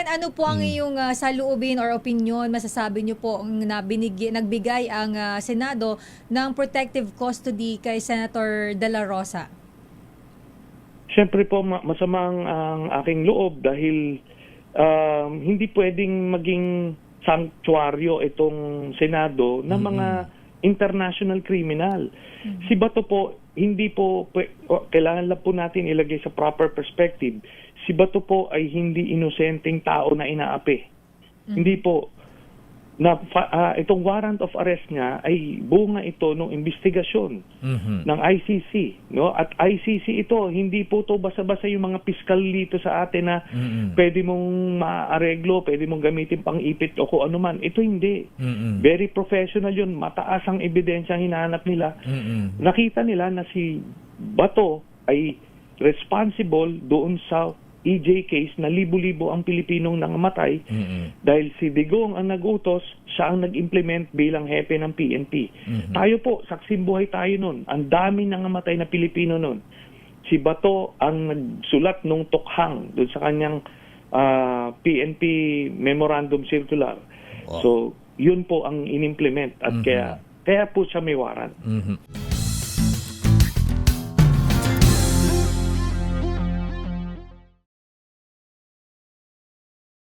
ano po ang iyong saloobin or opinion, masasabi niyo po na nagbigay ang Senado ng protective custody kay Senator De La Rosa? Siyempre po, masama ang aking loob dahil hindi pwedeng maging sanctuaryo itong Senado ng mga international criminal. Si Bato po, hindi po, kailangan lang po natin ilagay sa proper perspective. Si Bato po ay hindi inosenteng tao na inaapi. Hindi po. Itong warrant of arrest niya ay bunga ito ng investigasyon ng ICC. No? At ICC ito, hindi po to basta-basta yung mga piskal dito sa atin na pwede mong maareglo, pwede mong gamitin pang ipit o kung ano man. Ito hindi. Very professional yun. Mataas ang ebidensya hinahanap nila. Nakita nila na si Bato ay responsible doon sa EJ case na libo-libo ang Pilipinong nangamatay dahil si Digong ang nagutos, siya ang nag-implement bilang hepe ng PNP. Tayo po, saksing buhay tayo nun. Ang dami nangamatay na Pilipino nun. Si Bato ang nagsulat nung tukhang doon sa kanyang PNP Memorandum Circular. So, yun po ang inimplement at kaya po siya may warrant.